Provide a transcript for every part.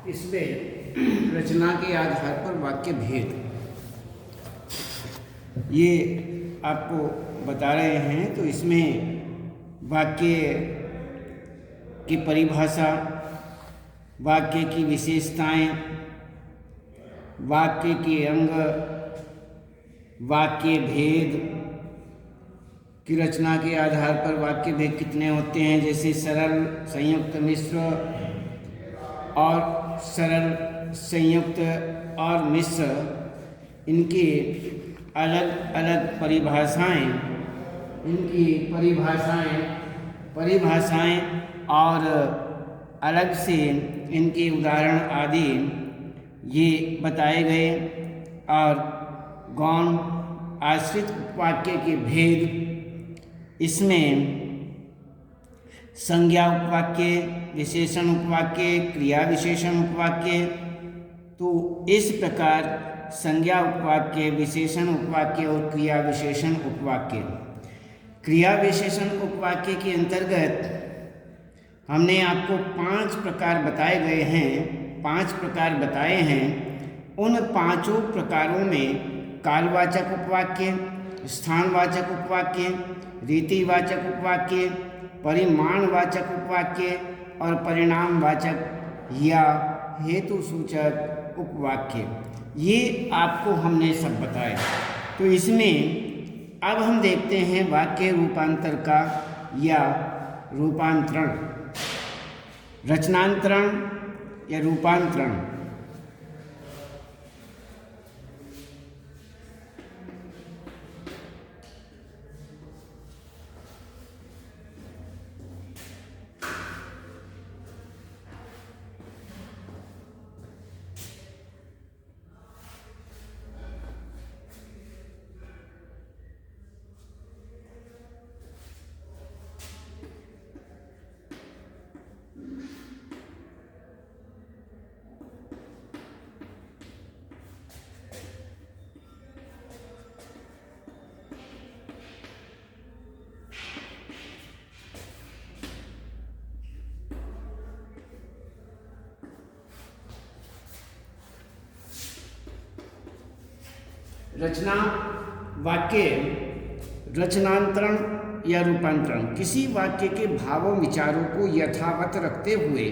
इसमें रचना के आधार पर वाक्य भेद ये आपको बता रहे हैं। तो इसमें वाक्य की परिभाषा, वाक्य की विशेषताएं, वाक्य के अंग, वाक्य भेद की रचना के आधार पर वाक्य भेद कितने होते हैं, जैसे सरल, संयुक्त, मिश्र और सरल, संयुक्त और मिश्र, इनकी अलग अलग परिभाषाएं, परिभाषाएं और अलग से इनके उदाहरण आदि ये बताए गए। और गौण आश्रित उपवाक्य के भेद, इसमें संज्ञा उपवाक्य, विशेषण उपवाक्य, क्रिया विशेषण उपवाक्य। तो इस प्रकार संज्ञा उपवाक्य, विशेषण उपवाक्य और क्रिया विशेषण उपवाक्य। क्रिया विशेषण उपवाक्य के अंतर्गत हमने आपको 5 प्रकार बताए गए हैं, 5 प्रकार बताए हैं। उन 5 प्रकारों में कालवाचक उपवाक्य, स्थानवाचक उपवाक्य, रीतिवाचक उपवाक्य, परिमाणवाचक उपवाक्य और परिणामवाचक या हेतुसूचक उपवाक्य, ये आपको हमने सब बताए। तो इसमें अब हम देखते हैं वाक्य रूपांतर का या रूपांतरण, रचनांतरण या रूपांतरण। रचना वाक्य रचनांतरण या रूपांतरण, किसी वाक्य के भावों विचारों को यथावत रखते हुए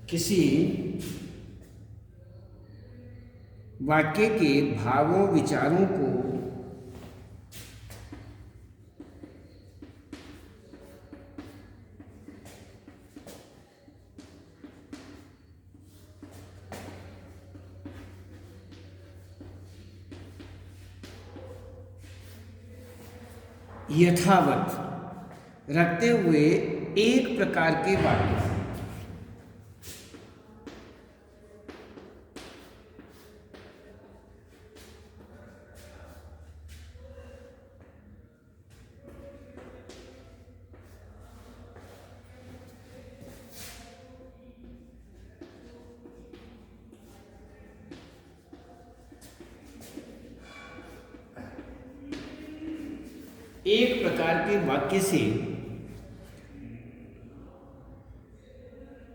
किसी वाक्य के भावों विचारों को यथावत रखते हुए एक प्रकार के वाक्य, एक प्रकार के वाक्य से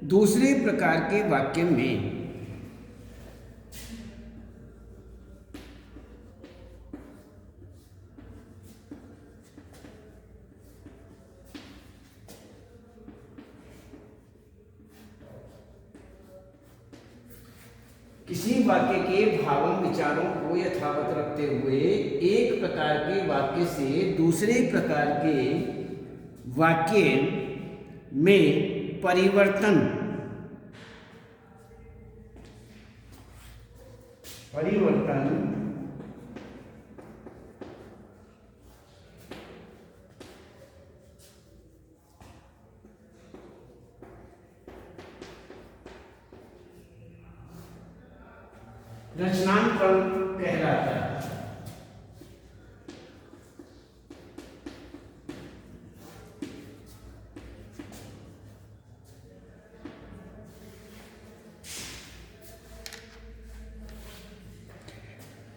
दूसरे प्रकार के वाक्य में किसी वाक्य के भावों विचारों को यथावत रखते हुए एक प्रकार के वाक्य से दूसरे प्रकार के वाक्य में परिवर्तन रचनांतरण कहलाता है।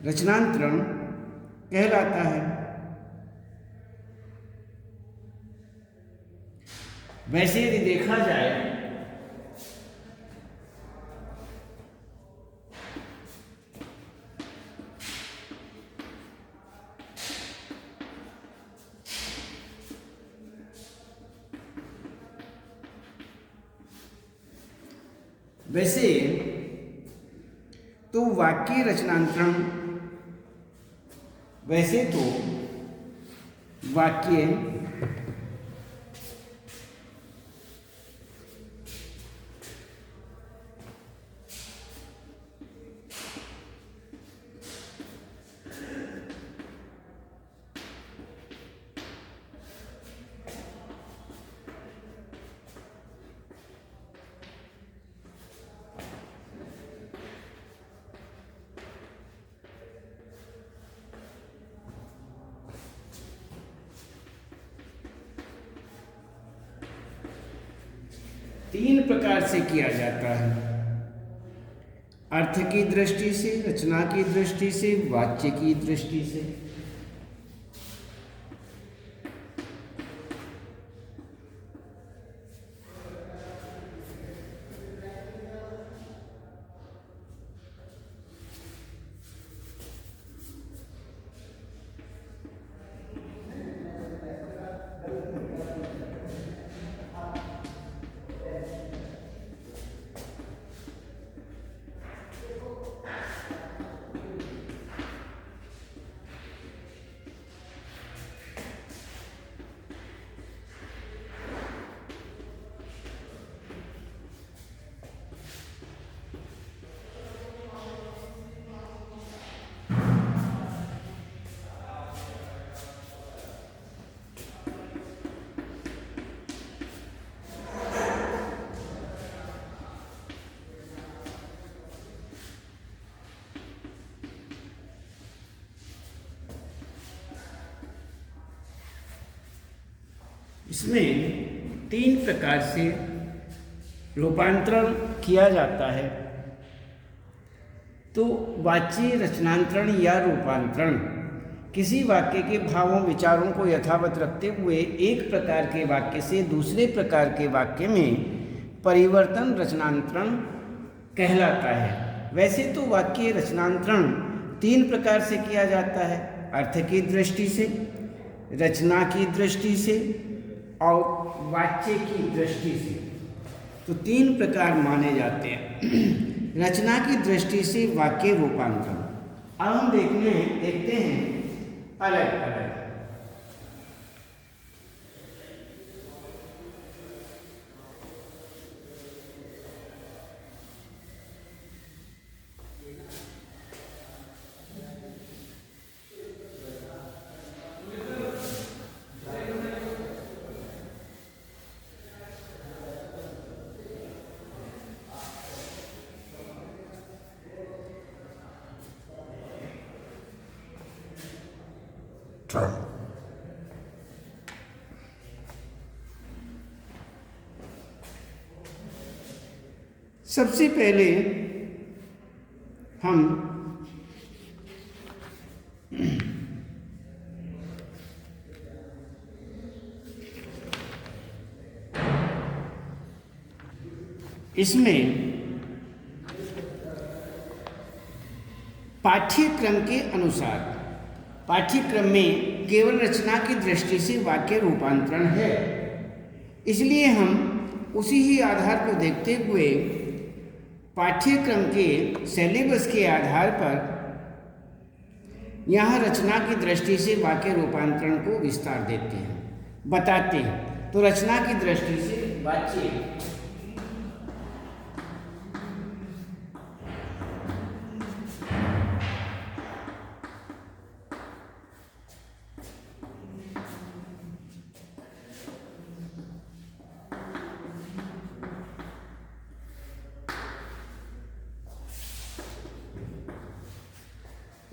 रचनांतरण कहलाता है। वैसे यदि देखा जाए तो वाक्य रचनांतरण, वैसे तो वाक्य तीन प्रकार से किया जाता है। अर्थ की दृष्टि से, रचना की दृष्टि से, वाच्य की दृष्टि से। इसमें तीन प्रकार से रूपांतरण किया जाता है। तो वाच्य रचनांतरण या रूपांतरण किसी वाक्य के भावों विचारों को यथावत रखते हुए एक प्रकार के वाक्य से दूसरे प्रकार के वाक्य में परिवर्तन रचनांतरण कहलाता है। वैसे तो वाक्य रचनांतरण तीन प्रकार से किया जाता है, अर्थ की दृष्टि से, रचना की दृष्टि से और वाच्य की दृष्टि से। तो तीन प्रकार माने जाते हैं। रचना की दृष्टि से वाक्य रूपांतरण। अब हम देखते हैं अलग अलग। सबसे पहले हम इसमें पाठ्यक्रम के अनुसार, पाठ्यक्रम में केवल रचना की दृष्टि से वाक्य रूपांतरण है, इसलिए हम उसी ही आधार को देखते हुए पाठ्यक्रम के सिलेबस के आधार पर यहाँ रचना की दृष्टि से वाक्य रूपांतरण को विस्तार देते हैं, बताते हैं। तो रचना की दृष्टि से वाच्य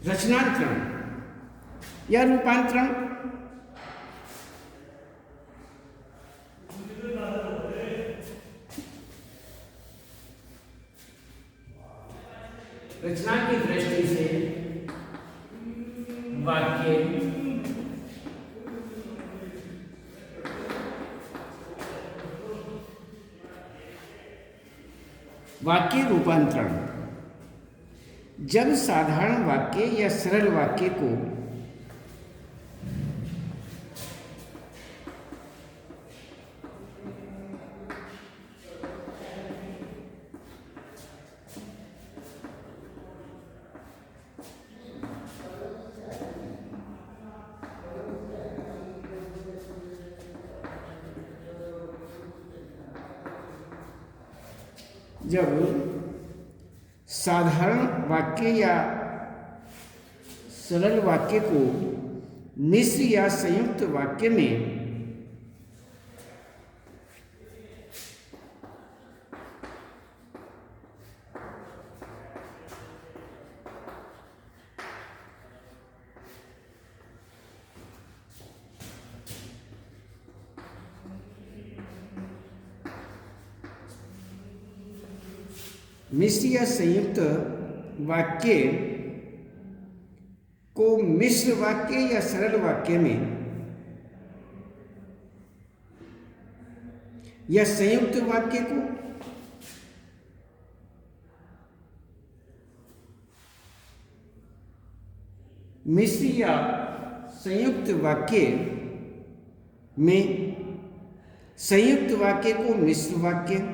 रचनांतरण या रूपांतरण रचना की दृष्टि से वाक्य वाक्य रूपांतरण। जब साधारण वाक्य या सरल वाक्य को जब साधारण वाक्य या सरल वाक्य को मिश्र या संयुक्त वाक्य में मिश्र या संयुक्त वाक्य को मिश्र वाक्य या सरल वाक्य में या संयुक्त वाक्य को मिश्र या संयुक्त वाक्य में संयुक्त वाक्य को मिश्र वाक्य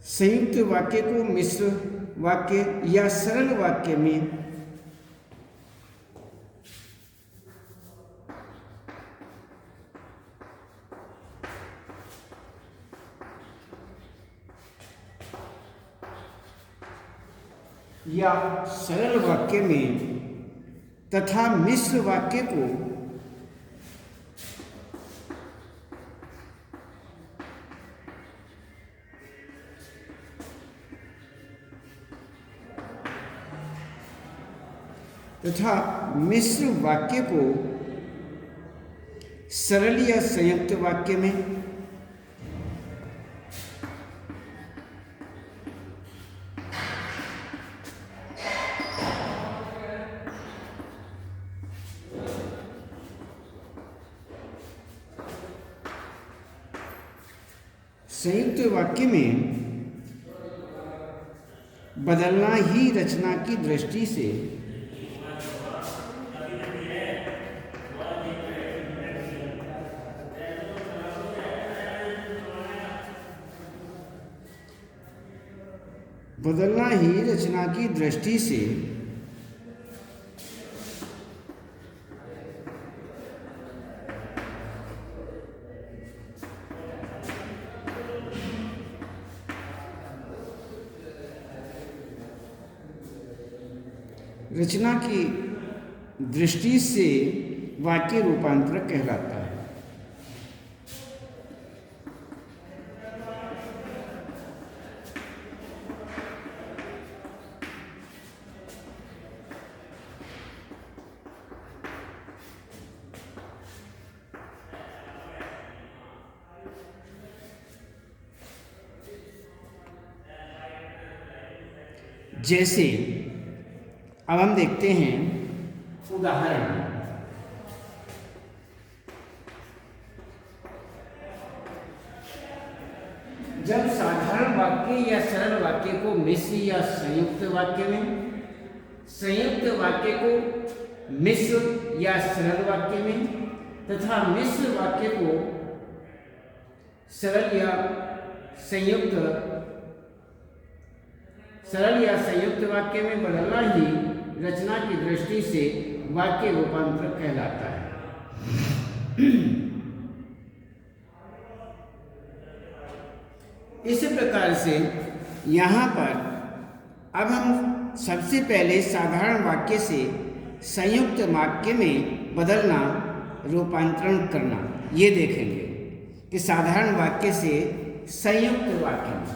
संयुक्त वाक्य को मिश्र वाक्य या सरल वाक्य में या सरल वाक्य में तथा मिश्र वाक्य को सरल या संयुक्त वाक्य में संयुक्त वाक्य में बदलना ही रचना की दृष्टि से वाक्य रूपांतर कहलाता है। जैसे अब हम देखते हैं उदाहरण। जब साधारण वाक्य या सरल वाक्य को मिश्र या संयुक्त वाक्य में, संयुक्त वाक्य को मिश्र या सरल वाक्य में तथा मिश्र वाक्य को सरल या संयुक्त वाक्य में बदलना ही रचना की दृष्टि से वाक्य रूपांतर कहलाता है। इस प्रकार से यहाँ पर अब हम सबसे पहले साधारण वाक्य से संयुक्त वाक्य में बदलना, रूपांतरण करना, ये देखेंगे। कि साधारण वाक्य से संयुक्त वाक्य में।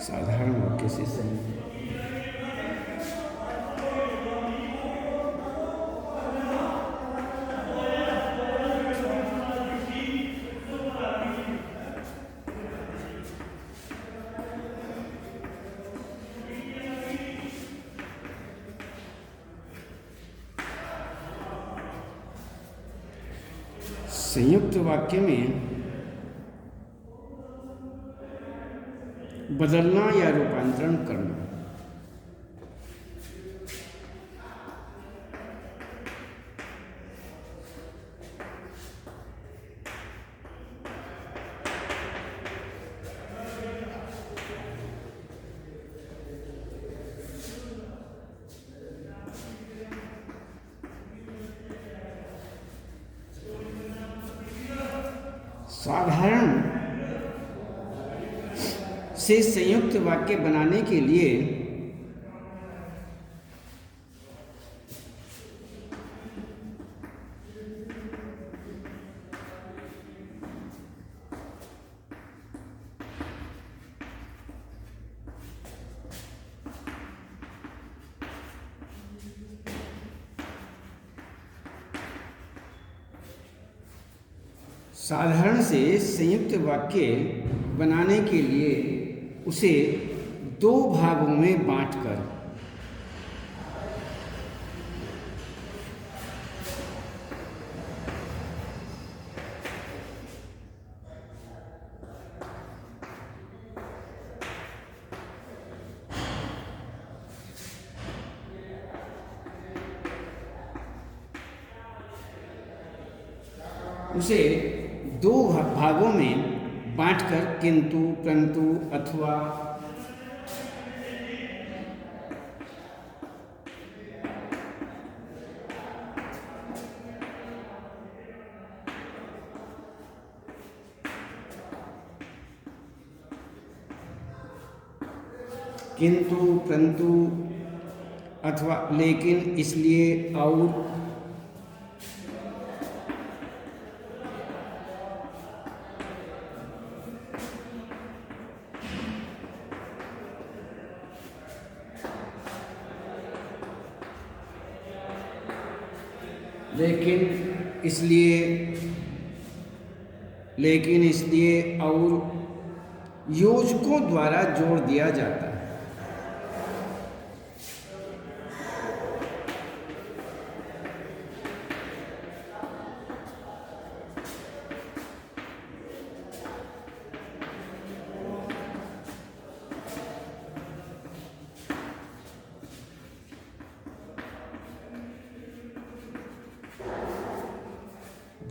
साधारण वाक्य से संयुक्त संयुक्त वाक्य में बदलना या रूपांतरण करना। साधारण से संयुक्त वाक्य बनाने के लिए साधारण से संयुक्त वाक्य बनाने के लिए उसे दो भागों में बांटकर उसे दो भागों में बांटकर किंतु, परंतु, अथवा, किंतु, परंतु, अथवा, लेकिन, इसलिए, और, लेकिन इसलिए और योजकों द्वारा जोड़ दिया जाता है।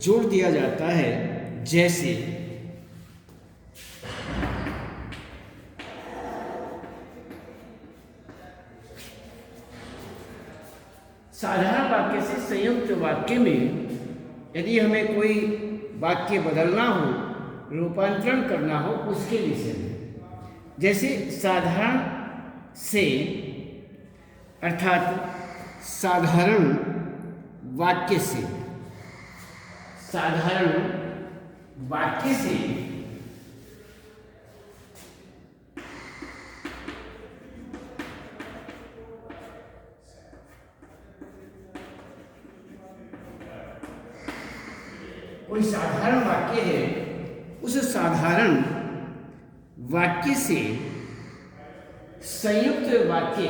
जोड़ दिया जाता है, जैसे साधारण वाक्य से संयुक्त वाक्य में यदि हमें कोई वाक्य बदलना हो, रूपांतरण करना हो, उसके विषय में, जैसे साधारण से अर्थात साधारण वाक्य से, साधारण वाक्य से कोई साधारण वाक्य है, उस साधारण वाक्य से संयुक्त वाक्य,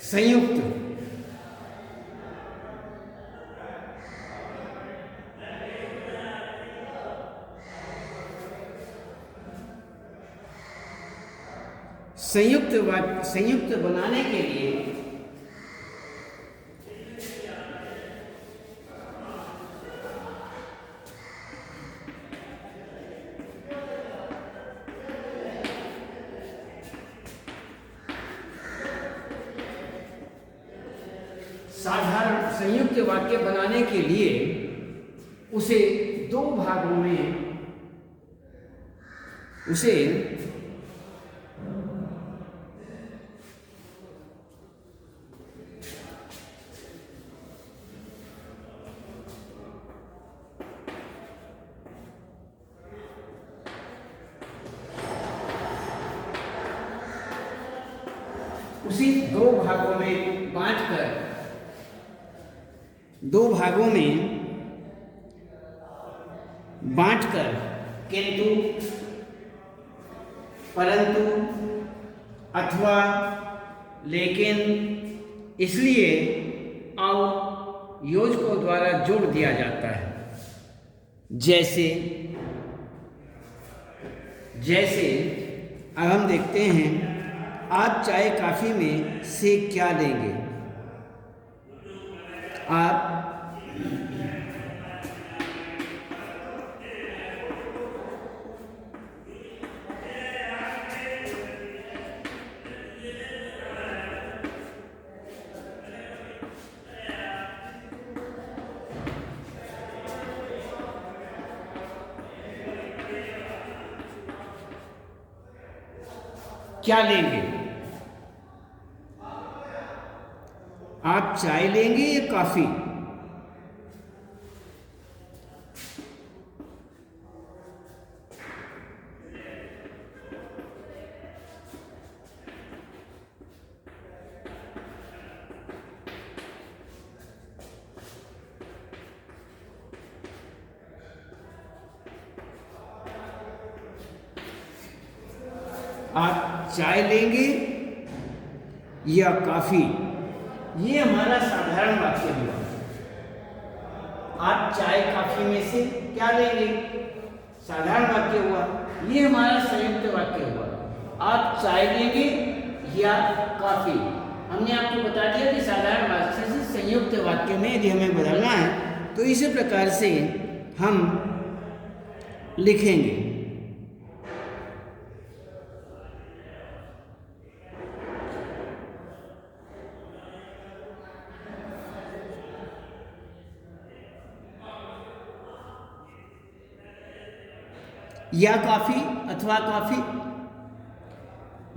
संयुक्त संयुक्त बनाने के लिए साधारण संयुक्त वाक्य बनाने के लिए उसे दो भागों में उसे दो भागों में बांटकर किंतु, परंतु, अथवा, लेकिन, इसलिए और योजकों द्वारा जोड़ दिया जाता है। जैसे अब हम देखते हैं, आप चाय कॉफी में से क्या लेंगे? आप क्या लेंगे? आप चाय लेंगे या कॉफी? आप चाय लेंगे या कॉफी? ये हमारा साधारण वाक्य हुआ। आप चाय कॉफी में से क्या लेंगे? साधारण वाक्य हुआ। ये हमारा संयुक्त वाक्य हुआ। आप चाय लेंगे या कॉफी? हमने आपको बता दिया कि साधारण वाक्य से संयुक्त वाक्य में यदि हमें बदलना है तो इसी प्रकार से हम लिखेंगे। या कॉफी अथवा कॉफी,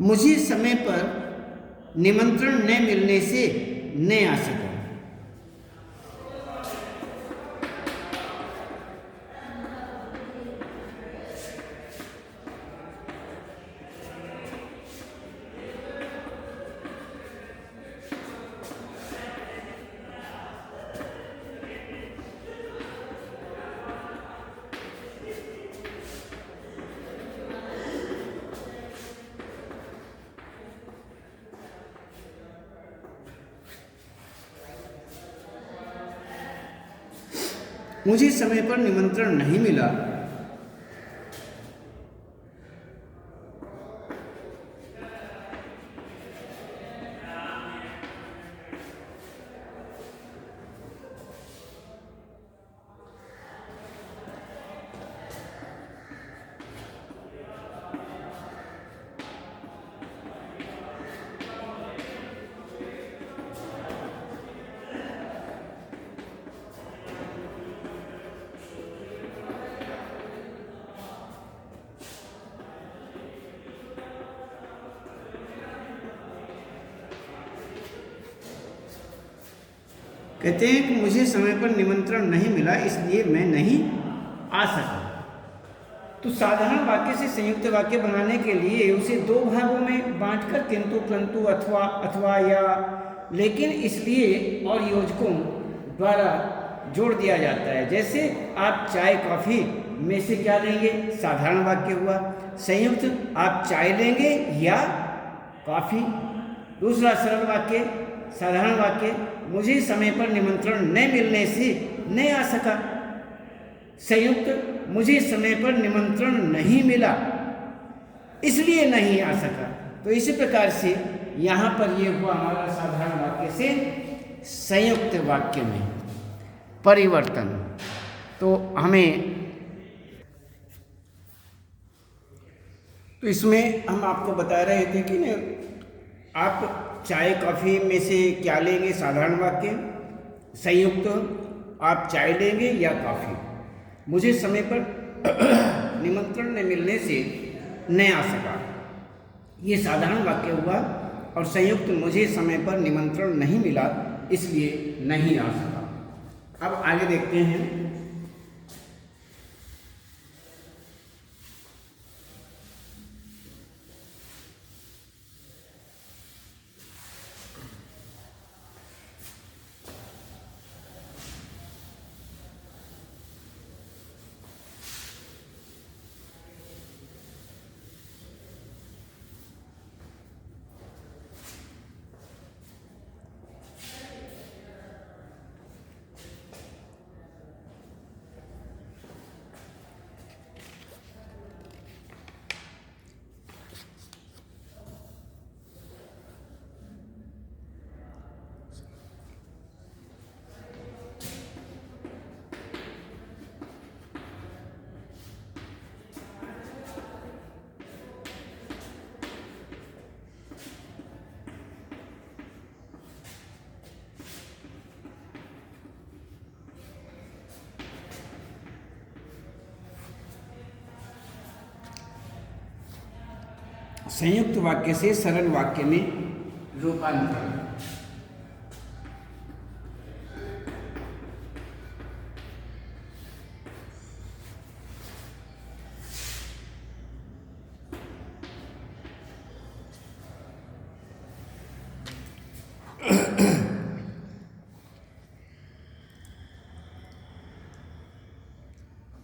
मुझे समय पर निमंत्रण न मिलने से न आ सका। मुझे समय पर निमंत्रण नहीं मिला। कहते हैं कि मुझे समय पर निमंत्रण नहीं मिला इसलिए मैं नहीं आ सका। तो साधारण वाक्य से संयुक्त वाक्य बनाने के लिए उसे दो भागों में बांटकर किंतु, परंतु, अथवा, अथवा, या, लेकिन, इसलिए और योजकों द्वारा जोड़ दिया जाता है। जैसे आप चाय कॉफी में से क्या लेंगे? साधारण वाक्य हुआ। संयुक्त, आप चाय लेंगे या कॉफी। दूसरा सरल वाक्य, साधारण वाक्य, मुझे समय पर निमंत्रण न मिलने से न आ सका। संयुक्त, मुझे समय पर निमंत्रण नहीं मिला इसलिए नहीं आ सका। तो इसी प्रकार से यहाँ पर ये हुआ हमारा साधारण वाक्य से संयुक्त वाक्य में परिवर्तन। तो इसमें हम आपको बता रहे थे कि आप चाय कॉफ़ी में से क्या लेंगे? साधारण वाक्य। संयुक्त, आप चाय लेंगे या कॉफ़ी? मुझे समय पर निमंत्रण न मिलने से न आ सका, ये साधारण वाक्य हुआ। और संयुक्त, मुझे समय पर निमंत्रण नहीं मिला इसलिए नहीं आ सका। अब आगे देखते हैं। संयुक्त वाक्य से सरल वाक्य में रूपांतरण।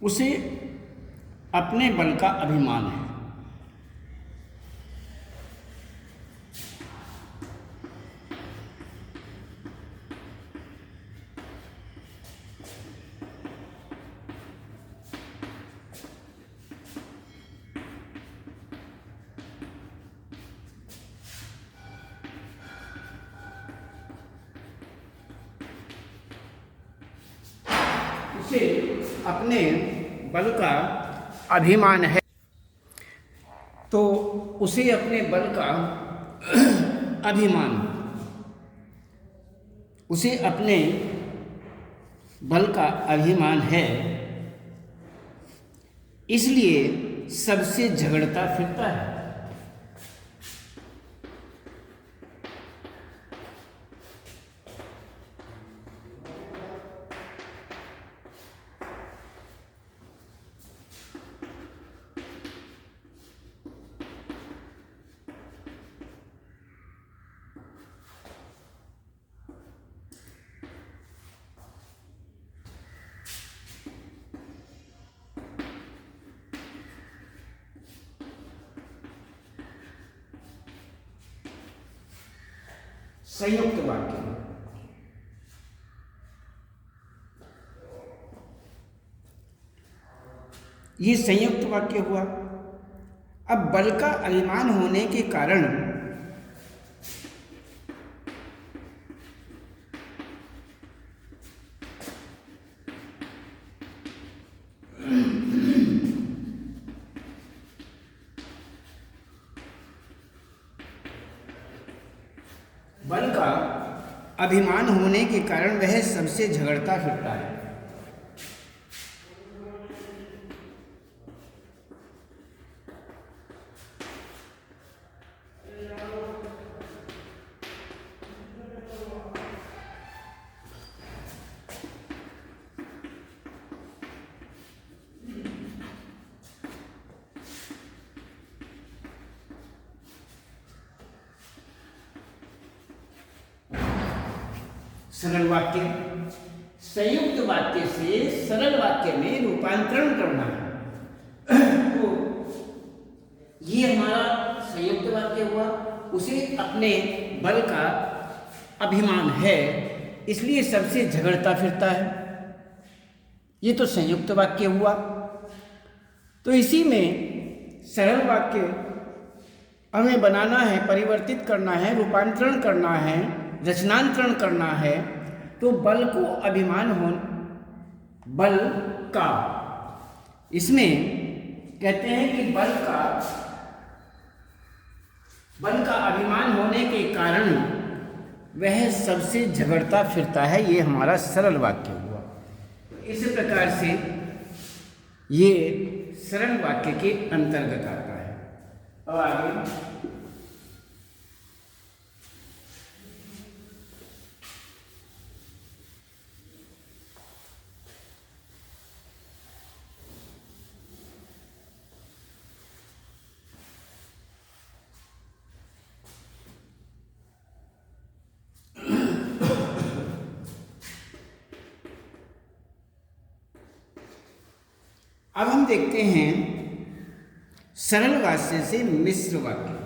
उसे अपने बल का अभिमान है। उसे अपने बल का अभिमान है। तो उसे अपने बल का अभिमान, उसे अपने बल का अभिमान है, इसलिए सबसे झगड़ता फिरता है। संयुक्त वाक्य। ये संयुक्त वाक्य हुआ। अब बल का अभिमान होने के कारण बल का अभिमान होने के कारण वह सबसे झगड़ता फिरता है। सरल वाक्य। संयुक्त वाक्य से सरल वाक्य में रूपांतरण करना है। तो ये हमारा संयुक्त वाक्य हुआ। उसे अपने बल का अभिमान है, इसलिए सबसे झगड़ता फिरता है। ये तो संयुक्त वाक्य हुआ। तो इसी में सरल वाक्य हमें बनाना है, परिवर्तित करना है, रूपांतरण करना है, रचनांतरण करना है। तो बल को अभिमान हो, बल का, इसमें कहते हैं कि बल का बल का अभिमान होने के कारण वह सबसे झगड़ता फिरता है। ये हमारा सरल वाक्य हुआ। इस प्रकार से ये सरल वाक्य के अंतर्गत आता है। अब आगे अब हम देखते हैं सरल वाक्य से मिश्र वाक्य।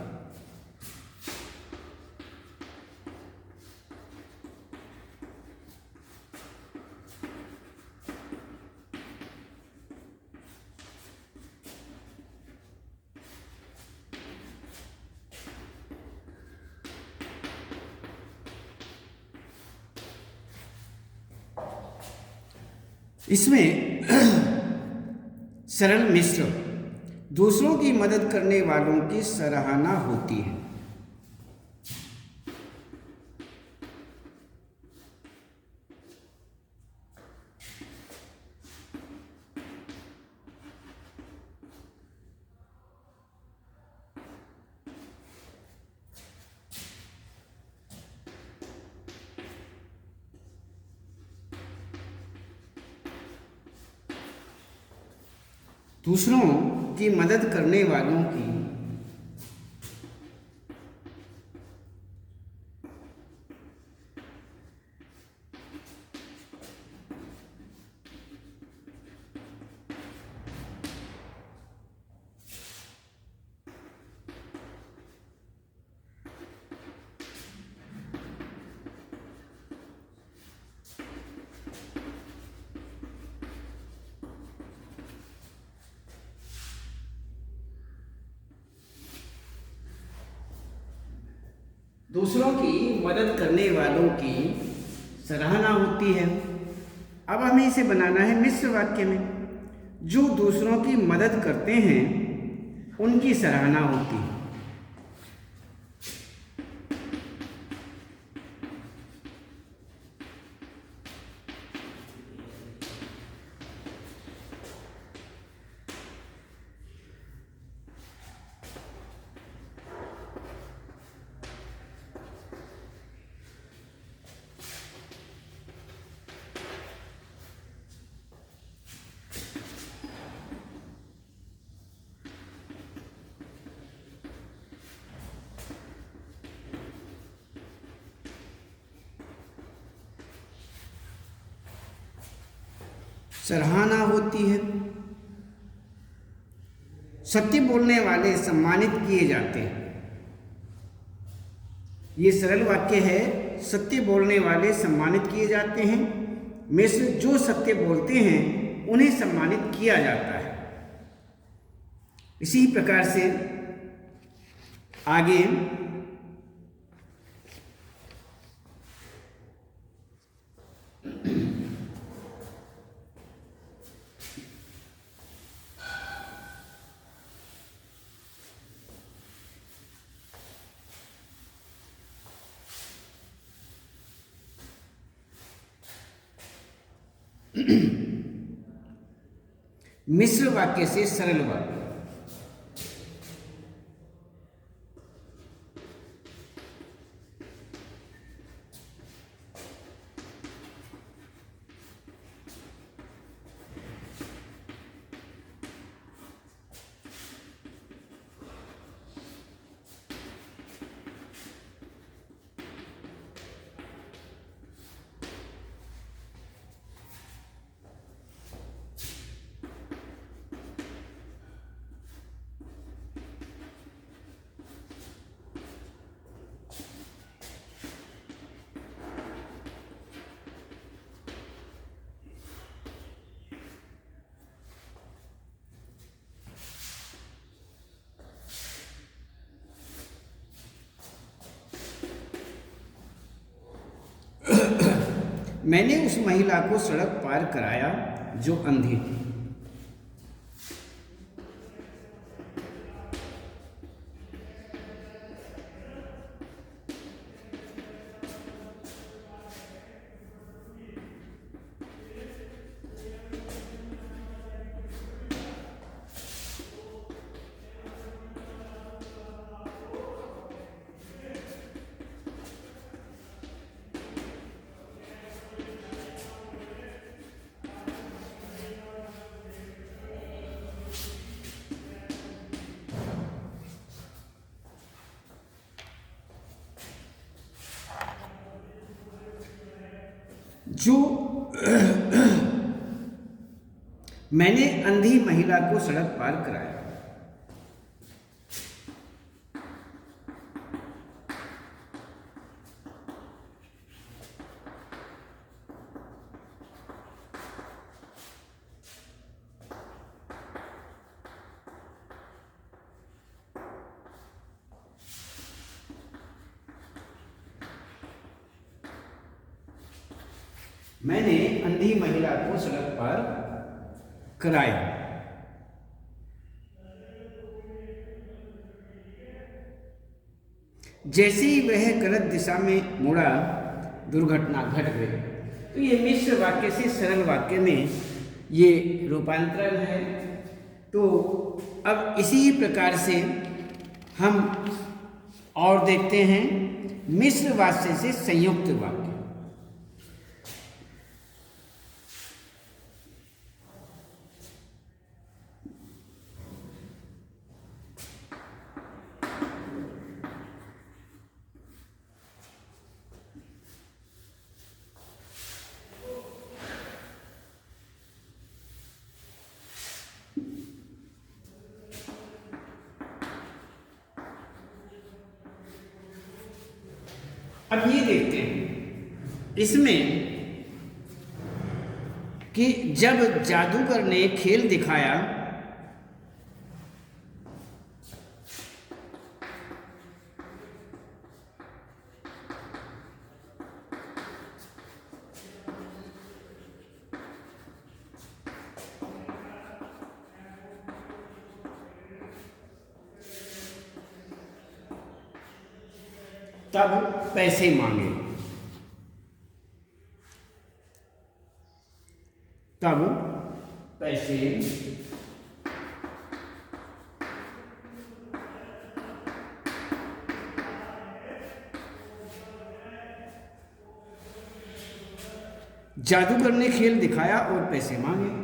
इसमें सरल मिश्र दूसरों की मदद करने वालों की सराहना होती है। दूसरों की मदद करने वालों की दूसरों की मदद करने वालों की सराहना होती है। अब हमें इसे बनाना है मिश्र वाक्य में। जो दूसरों की मदद करते हैं उनकी सराहना होती है। सराहना होती है। सत्य बोलने वाले सम्मानित किए जाते हैं। ये सरल वाक्य है। सत्य बोलने वाले सम्मानित किए जाते हैं। में से जो सत्य बोलते हैं उन्हें सम्मानित किया जाता है। इसी प्रकार से आगे मिश्र वाक्य से सरल वाक्य। मैंने उस महिला को सड़क पार कराया जो अंधी थी। जो मैंने अंधी महिला को सड़क पार कराया। मैंने अंधी महिला को सड़क पार कराया। जैसे ही वह गलत दिशा में मुड़ा, दुर्घटना घट गई। तो ये मिश्र वाक्य से सरल वाक्य में ये रूपांतरण है। तो अब इसी प्रकार से हम और देखते हैं मिश्र वाक्य से संयुक्त वाक्य। अब ये देखते हैं इसमें कि जब जादूगर ने खेल दिखाया तब पैसे मांगे। तब पैसे जादूगर ने खेल दिखाया और पैसे मांगे।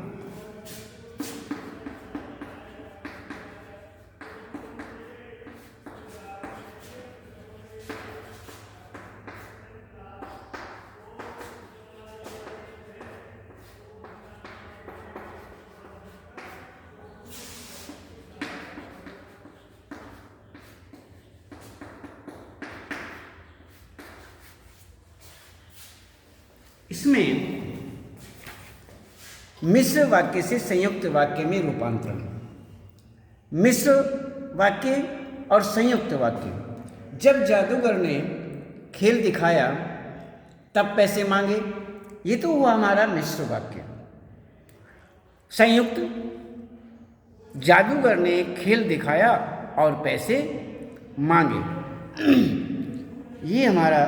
इसमें मिश्र वाक्य से संयुक्त वाक्य में रूपांतरण। मिश्र वाक्य और संयुक्त वाक्य। जब जादूगर ने खेल दिखाया तब पैसे मांगे, ये तो हुआ हमारा मिश्र वाक्य। संयुक्त, जादूगर ने खेल दिखाया और पैसे मांगे, ये हमारा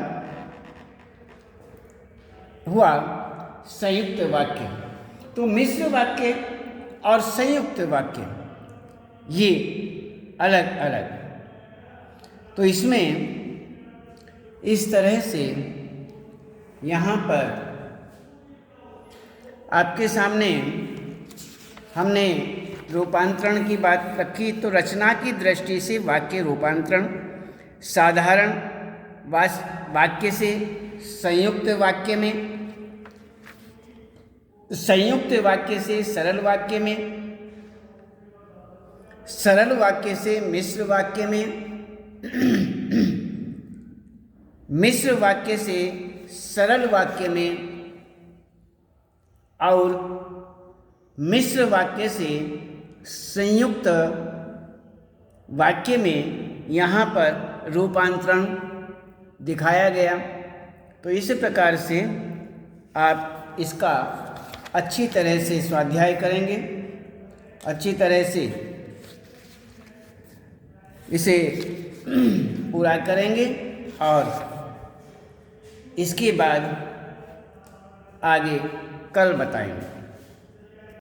हुआ संयुक्त वाक्य। तो मिश्र वाक्य और संयुक्त वाक्य ये अलग अलग। तो इसमें इस तरह से यहाँ पर आपके सामने हमने रूपांतरण की बात रखी। तो रचना की दृष्टि से वाक्य रूपांतरण साधारण वाक्य से संयुक्त वाक्य में, संयुक्त वाक्य से सरल वाक्य में, सरल वाक्य से मिश्र वाक्य में, मिश्र वाक्य से सरल वाक्य में और मिश्र वाक्य से संयुक्त वाक्य में यहाँ पर रूपांतरण दिखाया गया। तो इस प्रकार से आप इसका अच्छी तरह से स्वाध्याय करेंगे, अच्छी तरह से इसे पूरा करेंगे और इसके बाद आगे कल बताएंगे।